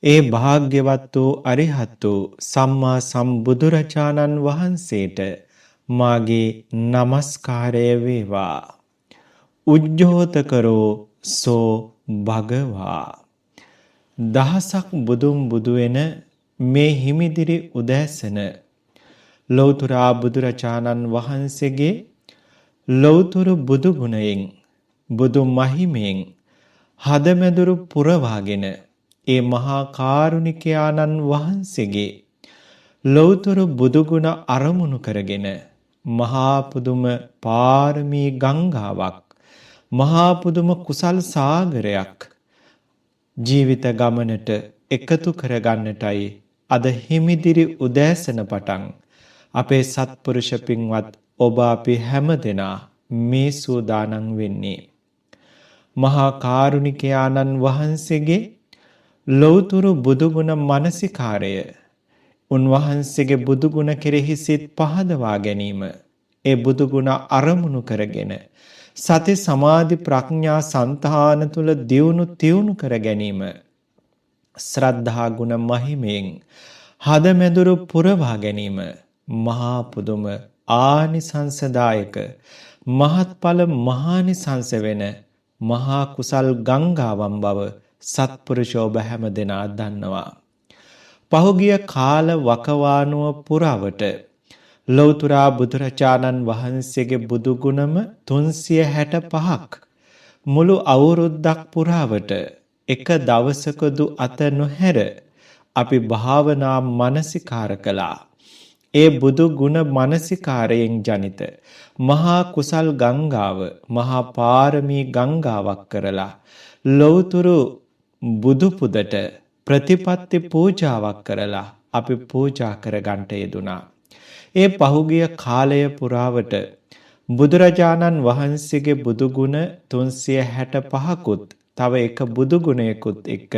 ඒ භාග්‍යවත් වූ අරිහත් වූ සම්මා සම්බුදුරජාණන් වහන්සේට මාගේ নমස්කාරය වේවා. උජ්ජෝතකරෝ සෝ භගවා. දහසක් බුදුන් බුදු වෙන මේ හිමිදිරි උදෑසන ලෞතර බුදුරජාණන් වහන්සේගේ ලෞතර බුදු ගුණයෙන් බුදු මහිමයෙන් හදමැදුරු පුරවාගෙන ඒ මහා කාරුණික ආනන් වහන්සේගේ ලෞතර බුදු ගුණ අරමුණු කරගෙන මහා පුදුම පාරමී ගංගාවක් මහා පුදුම කුසල් සාගරයක් ජීවිත ගමනට එකතු කරගන්නටයි අද හිමිදිරි උදෑසන පටන් අපේ සත්පුරුෂ පින්වත් ඔබ අපි හැමදෙනා මේ සූදානම් වෙන්නේ. මහා කාරුණික ආනන් වහන්සේගේ ලෞතර බුදුගුණ මානසිකාරය උන්වහන්සේගේ බුදුගුණ කෙරෙහි සිත් පහදවා ගැනීම ඒ බුදුගුණ අරමුණු කරගෙන සති සමාධි ප්‍රඥා සංතාන තුල දියුණු කර ගැනීම ශ්‍රද්ධා ගුණ මහිමෙන් හදමැදුරු පුරවා ගැනීම මහා පුදුම ආනිසංසදායක මහත්ඵල මහානිසංස වෙන මහා කුසල් ගංගාවන් බව සත්පුරුෂෝබ හැම දෙනා දන්නවා. පහුගිය කාල වකවානුව පුරාවට ලෞතර බුදුරජාණන් වහන්සේගේ බුදු ගුණම 365ක් මුළු අවුරුද්දක් පුරාවට එක දවසකදු අත නොහැර අපි භාවනා මානසිකාර කළා. ඒ බුදු ගුණ මානසිකාරයෙන් ජනිත මහා කුසල් ගංගාව මහා පාරමී ගංගාවක් කරලා ලෞතර බුදු පුදට ප්‍රතිපත්ති පූජාවක් කරලා අපි පූජා කරගන්නට යෙදුනා. ඒ පහුගිය කාලය පුරාවට බුදුරජාණන් වහන්සේගේ බුදු ගුණ 365කුත් තව එක බුදු ගුණයකුත් එක්ක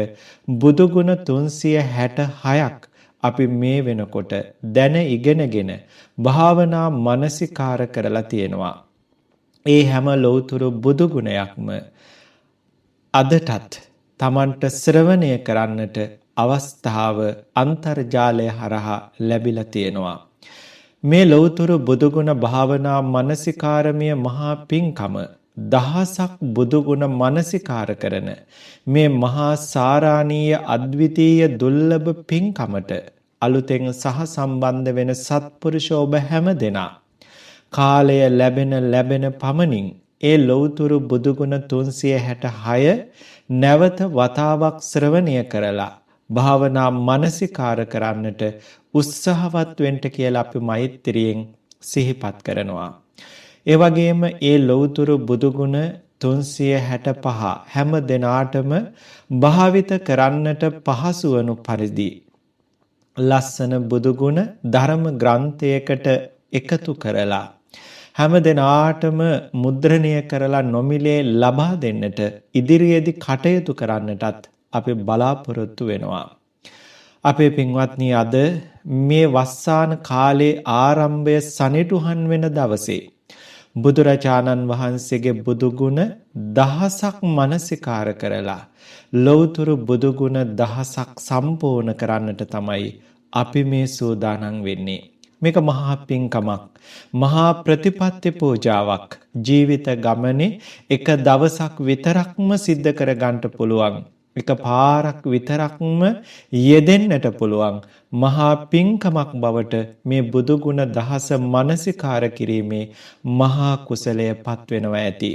බුදු ගුණ 366ක් අපි මේ වෙනකොට දැන ඉගෙනගෙන භාවනා මානසිකාර කරලා තියෙනවා. ඒ හැම ලෞතර බුදු ගුණයක්ම අදටත් තමන්ට ශ්‍රවණය කරන්නට අවස්ථාව අන්තර්ජාලය හරහා ලැබිලා තියෙනවා. මේ ලෞතර බුදුගුණ භාවනා මානසිකාරමය මහා පිංකම දහසක් බුදුගුණ මානසිකාර කරන මේ මහා සාරාණීය අද්විතීය දුර්ලභ පිංකමට අලුතෙන් සහ සම්බන්ධ වෙන සත්පුරුෂ ඔබ හැම දෙනා කාලය ලැබෙන පමණින් ඒ ලෞතර බුදුගුණ 366 නැවත වතාවක් ශ්‍රවණය කරලා භාවනා මානසිකාර කරන්නට උත්සාහවත් වෙන්න කියලා අපි මෛත්‍රියෙන් සිහිපත් කරනවා. ඒ වගේම ඒ ලෞතර බුදුගුණ 365 හැම දිනාටම භාවිත කරන්නට පහසු වනු පරිදි ලස්සන බුදුගුණ ධර්ම ග්‍රන්ථයකට එකතු කරලා හැම දිනාටම මුද්‍රණය කරලා නොමිලේ ලබා දෙන්නට ඉදිරියේදී කටයුතු කරන්නටත් අපි බලාපොරොත්තු වෙනවා. අපේ පින්වත්නි අද මේ වස්සාන කාලේ ආරම්භය සනිටුහන් වෙන දවසේ බුදුරජාණන් වහන්සේගේ බුදු ගුණ දහසක් මානසිකාර කරලා ලෞතර බුදු ගුණ දහසක් සම්පූර්ණ කරන්නට තමයි අපි මේ සූදානම් වෙන්නේ. මේක මහා පිංකමක් මහා ප්‍රතිපත්ති පූජාවක් ජීවිත ගමනේ එක දවසක් විතරක්ම සිද්ධ කර ගන්නට පුළුවන් එක පාරක් විතරක්ම යෙදෙන්නට පුළුවන් මහා පිංකමක් බවට මේ බුදු ගුණ දහස මානසිකාර කිරීමේ මහා කුසලය පත් වෙනවා ඇති.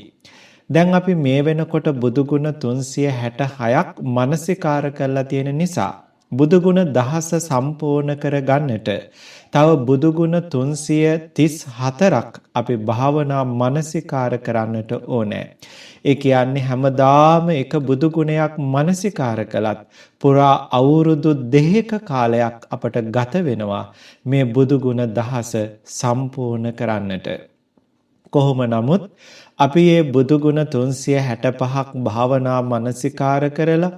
දැන් අපි මේ වෙනකොට බුදු ගුණ 366ක් මානසිකාර කරලා තියෙන නිසා බුදු ගුණ දහස සම්පූර්ණ කර ගන්නට තව බුදු ගුණ 334ක් අපි භාවනා මානසිකාර කරන්නට ඕනේ. ඒ කියන්නේ හැමදාම එක බුදු ගුණයක් මානසිකාර කළත් පුරා අවුරුදු 2ක කාලයක් අපට ගත වෙනවා මේ බුදු ගුණ දහස සම්පූර්ණ කරන්නට. කොහොම නමුත් අපි මේ බුදු ගුණ 365ක් භාවනා මානසිකාර කරලා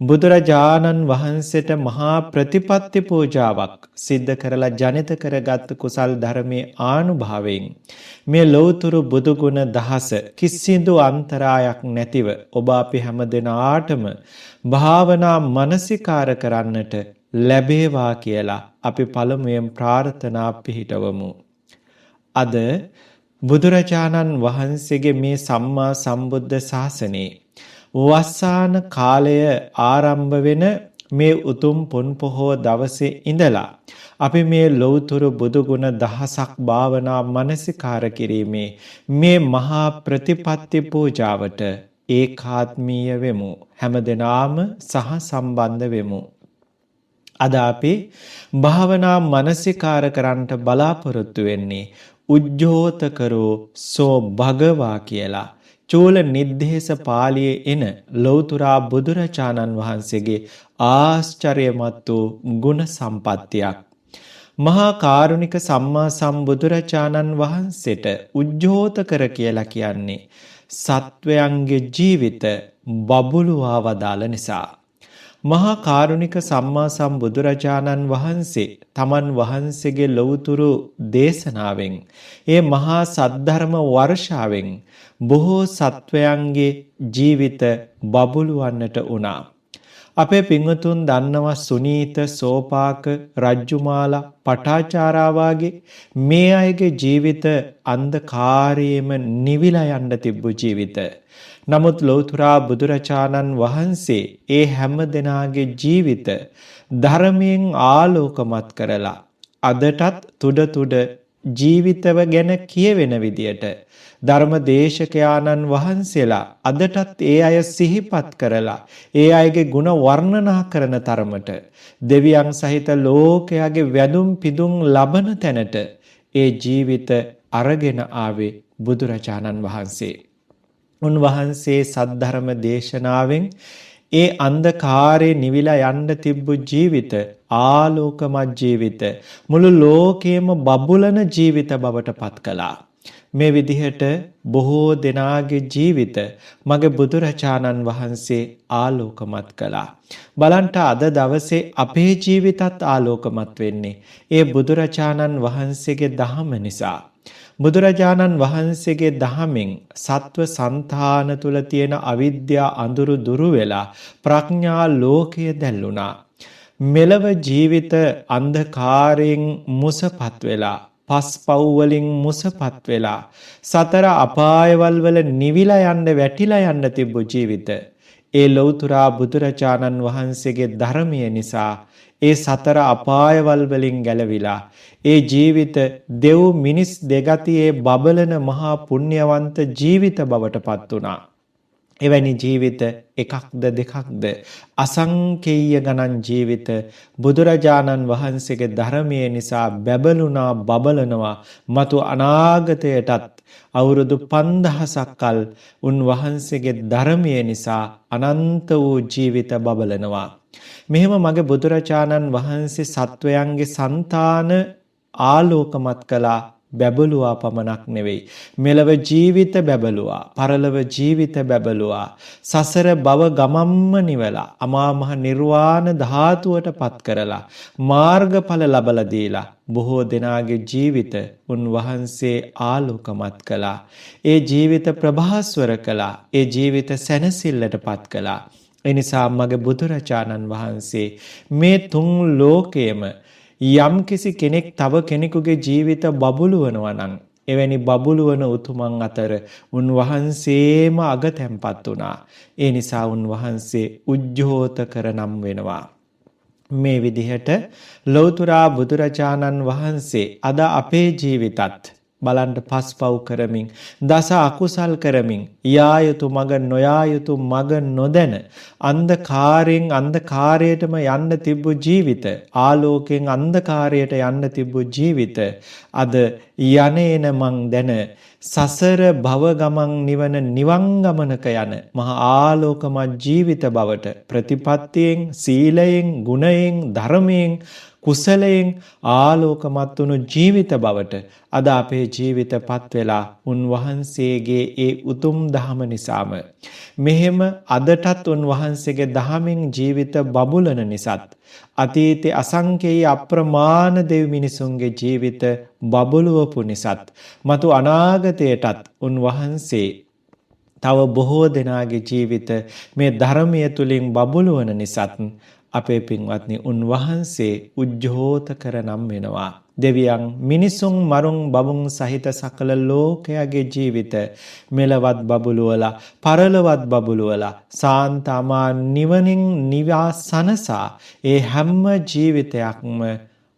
බුදුරජාණන් වහන්සේට මහා ප්‍රතිපත්ති පූජාවක් සිද්ධ කරලා ජනිත කරගත් කුසල් ධර්මයේ ආනුභාවයෙන් මේ ලෞතුරු බුදු ගුණ දහස කිසිදු අන්තරායක් නැතිව ඔබ අපි හැම දිනාටම භාවනා මනසිකාර කරන්නට ලැබේවා කියලා අපි පළමුවෙන් ප්‍රාර්ථනා පිහිටවමු. අද බුදුරජාණන් වහන්සේගේ මේ සම්මා සම්බුද්ධ ශාසනයේ වස්සාන කාලය ආරම්භ වෙන මේ උතුම් පුන් පොහෝ දවසේ ඉඳලා අපි මේ ලෞතුරු බුදු ගුණ දහසක් භාවනා මනසිකාර කිරීමේ මේ මහා ප්‍රතිපත්ති පූජාවට ඒකාත්මීය වෙමු. හැමදෙනාම සහ සම්බන්ධ වෙමු. අද අපි භාවනා මනසිකාර කරන්නට බලාපොරොත්තු වෙන්නේ උජ්ජෝතකරෝ සෝ භගවා කියලා චූල නිද්දේශ පාළියේ එන ලෞතුරා බුදුරජාණන් වහන්සේගේ ආශ්චර්යමත් වූ ගුණ සම්පත්තියක්. මහා කාරුණික සම්මා සම්බුදුරජාණන් වහන්සේට උජ්ජෝතකර කියලා කියන්නේ සත්වයන්ගේ ජීවිත බබළුවා වදාළ නිසා. මහා කාරුණික සම්මා සම්බුදුරජාණන් වහන්සේ තමන් වහන්සේගේ ලෞතුරු දේශනාවෙන් ඒ මහා සද්ධර්ම වර්ෂාවෙන් බොහෝ සත්වයන්ගේ ජීවිත බබළුවන්නට වුණා. අපේ පින්වතුන් දන්නවා සුනීත, සෝපාක, රජ්ජුමාලා, පටාචාරා වගේ මේ අයගේ ජීවිත අන්ධකාරයේම නිවිලා යන්න තිබ්බ ජීවිත. නමුත් ලෞතුරා බුදුරජාණන් වහන්සේ ඒ හැම දෙනාගේ ජීවිත ධර්මයෙන් ආලෝකමත් කරලා අදටත් තුඩ ජීවිතව ගැන කියවෙන විදියට ධර්මදේශකයාණන් වහන්සේලා අදටත් ඒ අය සිහිපත් කරලා ඒ අයගේ ගුණ වර්ණනා කරන තරමට දෙවියන් සහිත ලෝකයාගේ වැඳුම් පිදුම් ලබන තැනට ඒ ජීවිත අරගෙන ආවේ බුදුරජාණන් වහන්සේ. උන්වහන්සේ සද්ධර්ම දේශනාවෙන් ඒ අන්ධකාරේ නිවිලා යන්න තිබ්බු ජීවිත ආලෝකමත් ජීවිත මුළු ලෝකෙම බබුලන ජීවිත බවට පත් කළා. මේ විදිහට බොහෝ දෙනාගේ ජීවිත මගේ බුදුරජාණන් වහන්සේ ආලෝකමත් කළා. බලන්ට අද දවසේ අපේ ජීවිතත් ආලෝකමත් වෙන්නේ ඒ බුදුරජාණන් වහන්සේගේ දහම නිසා. බුදුරජාණන් වහන්සේගේ දහමෙන් සත්ව సంతාන තුල තියෙන අවිද්‍යා අඳුරු දුරු වෙලා ප්‍රඥා ලෝකය දැල්ුණා. මෙලව ජීවිත අන්ධකාරයෙන් මුසපත් වෙලා පස්පව් වලින් මුසපත් වෙලා සතර අපායවල වල නිවිලා යන්න වැටිලා යන්න තිබ්බ ජීවිත ඒ ලෞතුරා බුදුරජාණන් වහන්සේගේ ධර්මය නිසා ඒ සතර අපායවල වලින් ගැලවිලා ඒ ජීවිත දෙව් මිනිස් දෙගතියේ බබලන මහා පුණ්‍යවන්ත ජීවිත බවට පත් වුණා. එවැනි ජීවිත එකක්ද දෙකක්ද අසංකේය ගණන් ජීවිත බුදුරජාණන් වහන්සේගේ ධර්මයේ නිසා බැබළුණා බබලනවා. මතු අනාගතයටත් අවුරුදු 5000ක් කල් උන්වහන්සේගේ ධර්මයේ නිසා අනන්ත වූ ජීවිත බබලනවා. මෙහෙම මගේ බුදුරජාණන් වහන්සේ සත්වයන්ගේ సంతාන ආලෝකමත් කළා. බැබළුවා පමණක් නෙවෙයි, මෙලව ජීවිත බැබළුවා, පරලොව ජීවිත බැබළුවා, සසර භව ගමම්ම නිවලා අමා මහ නිර්වාණ ධාතුවට පත් කරලා මාර්ගඵල ලබලා දීලා බොහෝ දෙනාගේ ජීවිත උන්වහන්සේ ආලෝකමත් කළා. ඒ ජීවිත ප්‍රභාස්වර කළා. ඒ ජීවිත සැනසෙල්ලට පත් කළා. එනිසා මගේ බුදුරජාණන් වහන්සේ මේ තුන් ලෝකයේම යම් කිසි කෙනෙක් තව කෙනෙකුගේ ජීවිත බබළුවනවා නම් එවැනි බබළුවන උතුමන් අතර උන්වහන්සේම අගතැන්පත් වුණා. ඒ නිසා උන්වහන්සේ උජ්ජෝතකර නම් වෙනවා. මේ විදිහට ලෞතුරා බුදුරජාණන් වහන්සේ අද අපේ ජීවිතත් බලන්න පස්පව් කරමින් දස අකුසල් කරමින් යා යුතු මග නොයා යුතු මග නොදැන අන්ධකාරයෙන් අන්ධකාරයටම යන්න තිබ්බ ජීවිත ආලෝකයෙන් අන්ධකාරයට යන්න තිබ්බ ජීවිත අද යන්නේන මං දැන සසර භව ගමන් නිවන නිවන් ගමනක යන මහා ආලෝකමත් ජීවිත බවට ප්‍රතිපත්තියෙන් සීලයෙන් ගුණයෙන් ධර්මයෙන් කුසලයෙන් ආලෝකමත් වුණු ජීවිත බවට අද අපේ ජීවිතපත් වෙලා උන්වහන්සේගේ ඒ උතුම් දහම නිසාම මෙහෙම අදටත් උන්වහන්සේගේ දහමින් ජීවිත බබුලන නිසාත් අතීතේ අසංකේය අප්‍රමාණ දෙව් මිනිසුන්ගේ ජීවිත බබළුවපු නිසාත් මතු අනාගතයටත් උන්වහන්සේ තව බොහෝ දෙනාගේ ජීවිත මේ ධර්මයේ තුලින් බබළුවන නිසාත් අපේ පින්වත්නි උන්වහන්සේ උජ්ජෝතකර නම් වෙනවා. දෙවියන් මිනිසුන් මරුන් බබුන් සහිත සකල ලෝකයාගේ ජීවිත මෙලවත් බබළුවලා පරලවත් බබළුවලා සාන්තමා නිවනින් නිවාසනසා ඒ හැම ජීවිතයක්ම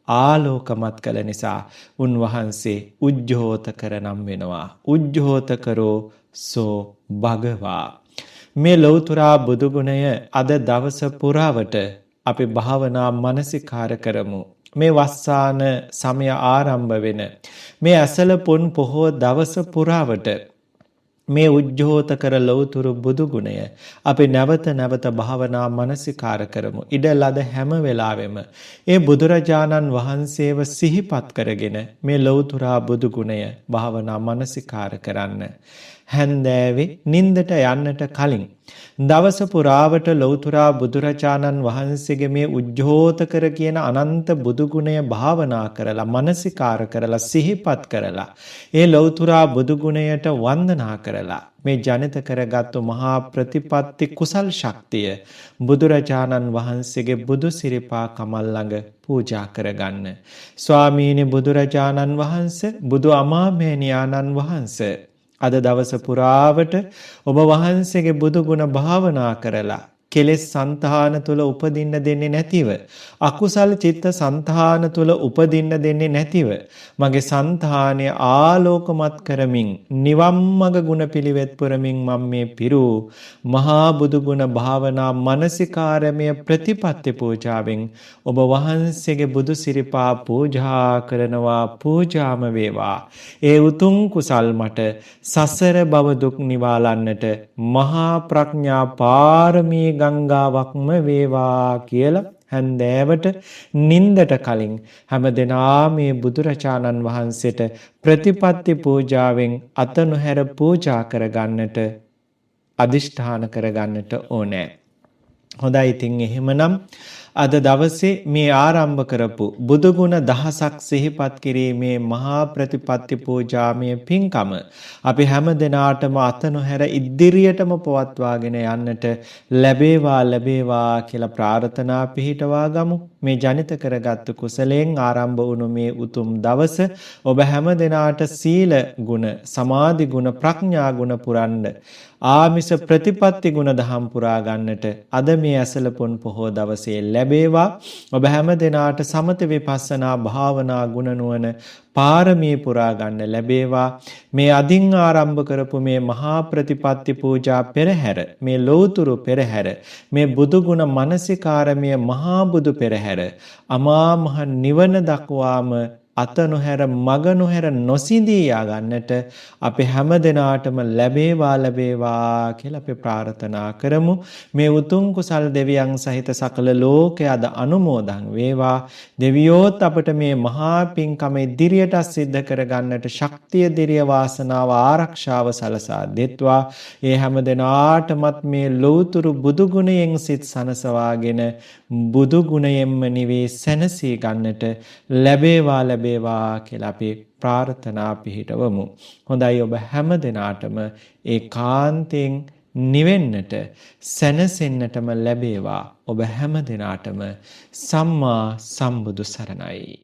ආලෝකමත් කළ නිසා උන්වහන්සේ උජ්ජෝතකර නම් වෙනවා. උජ්ජෝතකරෝ සෝ භගවා. මේ ලෞතුරා බුදු ගුණය අද දවස පුරාවට අපි භාවනා මනසිකාර කරමු. මේ වස්සාන සමය ආරම්භ වෙන මේ ඇසල පුන් පොහෝ දවස පුරාවට මේ උජ්ජෝතකර ලෞතුරු බුදු ගුණය අපි නැවත නැවත භාවනා මනසිකාර කරමු. ඉඩ ලද හැම වෙලාවෙම ඒ බුදුරජාණන් වහන්සේව සිහිපත් කරගෙන මේ ලෞතුරා බුදු ගුණය භාවනා මනසිකාර කරන්න. හැන්දෑවේ නින්දට යන්නට කලින් දවස පුරාවට ලෞතුරා බුදුරජාණන් වහන්සේගේ මේ උජ්ජෝතකර කියන අනන්ත බුදු ගුණය භාවනා කරලා මනසිකාර කරලා සිහිපත් කරලා ඒ ලෞතුරා බුදු ගුණයට වන්දනා කරලා මේ ජනිත කරගත්තු මහා ප්‍රතිපත්ති කුසල් ශක්තිය බුදුරජාණන් වහන්සේගේ බුදු සිරිපා කමල් ළඟ පූජා කරගන්න. ස්වාමීනි බුදුරජාණන් වහන්සේ බුදු අමාමේනියාණන් වහන්සේ අද දවස පුරාවට ඔබ වහන්සේගේ බුදු ගුණ භාවනා කරලා කෙලෙස් సంతාන තුල උපදින්න දෙන්නේ නැතිව අකුසල් චිත්ත సంతාන තුල උපදින්න දෙන්නේ නැතිව මගේ సంతානය ආලෝකමත් කරමින් නිවන් මඟ ගුණ පිළිවෙත් පුරමින් මම මේ පිරු මහා බුදු ගුණ භාවනා මානසිකාරමය ප්‍රතිපත්ති පූජාවෙන් ඔබ වහන්සේගේ බුදු සිරිපා පූජා කරනවා. පූජාම වේවා. ඒ උතුම් කුසල් මට සසර භව දුක් නිවාලන්නට මහා ප්‍රඥා පාරමී ගංගාවක්ම වේවා කියලා හැන්දෑවට නින්දට කලින් හැමදෙනා මේ බුදුරජාණන් වහන්සේට ප්‍රතිපත්ති පූජාවෙන් අත නොහැර පූජා කරගන්නට අදිෂ්ඨාන කරගන්නට ඕනේ. හොඳයි ඉතින් එහෙමනම් අද දවසේ මේ ආරම්භ කරපු බුදු ගුණ දහසක් සිහිපත් කිරීමේ මහා ප්‍රතිපත්ති පූජාමය පින්කම අපි හැම දිනාටම අත නොහැර ඉදිරියටම පවත්වාගෙන යන්නට ලැබේවා කියලා ප්‍රාර්ථනා පිහිටවා ගමු. මේ ජනිත කරගත්තු කුසලයෙන් ආරම්භ වුණු මේ උතුම් දවස ඔබ හැම දිනාට සීල ගුණ, සමාධි ගුණ, ප්‍රඥා ගුණ පුරන්න ආමිස ප්‍රතිපත්ති ගුණ දහම් පුරා ගන්නට අද මේ ඇසල පොන් පොහෝ දවසේ ලැබේවා. ඔබ හැම දිනාට සමත විපස්සනා භාවනා ගුණ නුවණ පාරමී පුරා ගන්න ලැබේවා. මේ අදින් ආරම්භ කරපු මේ මහා ප්‍රතිපත්ති පූජා පෙරහැර, මේ ලෞතුරු පෙරහැර, මේ බුදු ගුණ මානසිකාරමය මහා බුදු පෙරහැර අමා මහ නිවන දක්වාම අත නොහැර මග නොහැර නොසිඳී යන්නට අපි හැම දිනාටම ලැබේවා කියලා අපි ප්‍රාර්ථනා කරමු. මේ උතුම් කුසල් දෙවියන් සහිත සකල ලෝකයද අනුමෝදන් වේවා. දෙවියෝත් අපට මේ මහා පින්කම ඉදිරියට සිද්ධ කරගන්නට ශක්තිය, දිරිය, වාසනාව, ආරක්ෂාව සලසා දෙත්වා. ඒ හැම දිනාටමත් මේ ලෞතුරු බුදු ගුණයෙන් සිත සනසවාගෙන බුදු ගුණයෙන්ම නිවී සැනසී ගන්නට ලැබේවා කියලා අපි ප්‍රාර්ථනා පිහිටවමු. හොඳයි ඔබ හැම දිනාටම ඒකාන්තයෙන් නිවෙන්නට සැනසෙන්නටම ලැබේවා. ඔබ හැම දිනාටම සම්මා සම්බුදු සරණයි.